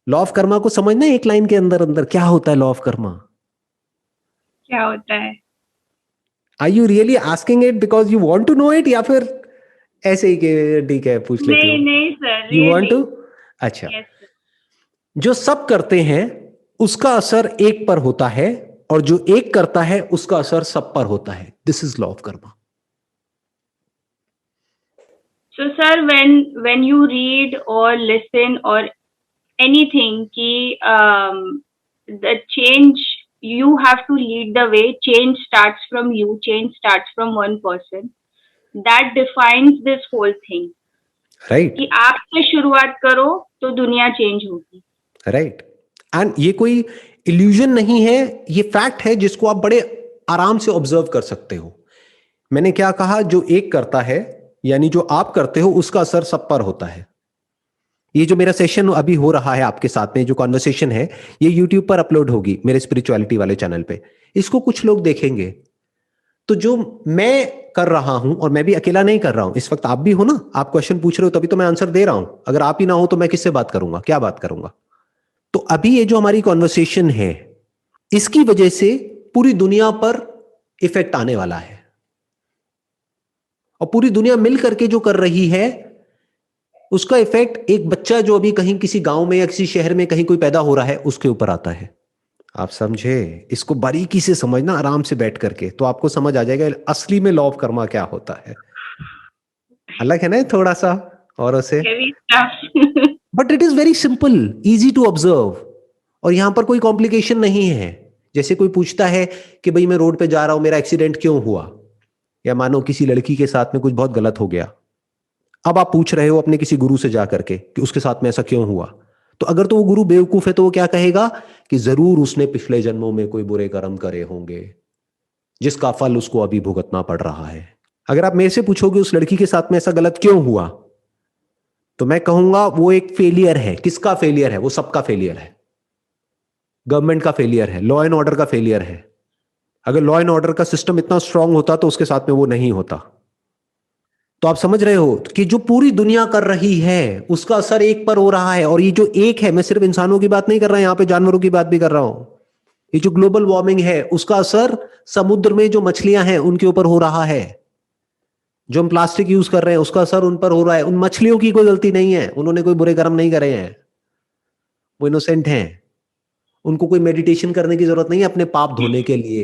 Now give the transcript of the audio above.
Law of Karma को समझना है एक लाइन के अंदर अंदर क्या होता है लॉ ऑफ कर्मा? क्या होता है? Are you really asking it because you want to know it, या फिर ऐसे ही के ठीक है पूछ लेती हो? नहीं नहीं sir, you want really. To? अच्छा। Yes sir. जो सब करते हैं उसका असर एक पर होता है, और जो एक करता है उसका असर सब पर होता है। This is law of Karma. So sir, when you read or listen or anything ki the change, you have to lead the way. Change starts from you. Change starts from one person. That defines this whole thing. Right, कि आपसे शुरुआत करो तो दुनिया change होगी। Right. And ये कोई illusion नहीं है, ये फैक्ट है जिसको आप बड़े आराम से ऑब्जर्व कर सकते हो। मैंने क्या कहा? जो एक करता है यानी जो आप करते हो उसका असर सब पर होता है। ये जो मेरा सेशन अभी हो रहा है आपके साथ में, जो कॉन्वर्सेशन है, ये यूट्यूब पर अपलोड होगी मेरे स्पिरिचुअलिटी वाले चैनल पे। इसको कुछ लोग देखेंगे, तो जो मैं कर रहा हूं, और मैं भी अकेला नहीं कर रहा हूं, इस वक्त आप भी हो ना, आप क्वेश्चन पूछ रहे हो तभी तो मैं आंसर दे रहा हूं। अगर आप ही ना हो तो मैं किससे बात करूंगा, क्या बात करूंगा? तो अभी ये जो हमारी कॉन्वर्सेशन है, इसकी वजह से पूरी दुनिया पर इफेक्ट आने वाला है, और पूरी दुनिया मिल करके जो कर रही है उसका इफेक्ट एक बच्चा जो अभी कहीं किसी गांव में या किसी शहर में कहीं कोई पैदा हो रहा है उसके ऊपर आता है। आप समझे? इसको बारीकी से समझना आराम से बैठ करके, तो आपको समझ आ जाएगा असली में लॉ ऑफ कर्मा क्या होता है। अलग है ना थोड़ा सा औरों से, heavy stuff. But it is very simple, easy to observe, और यहां पर कोई कॉम्प्लिकेशन नहीं है। जैसे कोई पूछता है कि भाई मैं रोड पे जा रहा हूं, मेरा एक्सीडेंट क्यों हुआ, या मानो किसी लड़की के साथ में कुछ बहुत गलत हो गया। अब आप पूछ रहे हो अपने किसी गुरु से जा करके कि उसके साथ में ऐसा क्यों हुआ, तो अगर तो वो गुरु बेवकूफ है तो वो क्या कहेगा कि जरूर उसने पिछले जन्मों में कोई बुरे कर्म करे होंगे जिसका फल उसको अभी भुगतना पड़ रहा है। अगर आप मेरे से पूछोगे उस लड़की के साथ में ऐसा गलत क्यों हुआ, तो मैं कहूंगा वो एक फेलियर है। किसका फेलियर है? वो सबका फेलियर है। गवर्नमेंट का फेलियर है, लॉ एंड ऑर्डर का फेलियर है। अगर लॉ एंड ऑर्डर का सिस्टम इतना स्ट्रांग होता तो उसके साथ में वो नहीं होता। तो आप समझ रहे हो कि जो पूरी दुनिया कर रही है उसका असर एक पर हो रहा है, और ये जो एक है, मैं सिर्फ इंसानों की बात नहीं कर रहा, यहां पे जानवरों की बात भी कर रहा हूं। ये जो ग्लोबल वार्मिंग है उसका असर समुद्र में जो मछलियां हैं उनके ऊपर हो रहा है। जो हम प्लास्टिक यूज कर रहे हैं उसका असर उन पर हो रहा है। उन मछलियों की कोई गलती नहीं है, उन्होंने कोई बुरे कर्म नहीं करे हैं, वो इनोसेंट हैं। उनको कोई मेडिटेशन करने की जरूरत नहीं है अपने पाप धोने के लिए।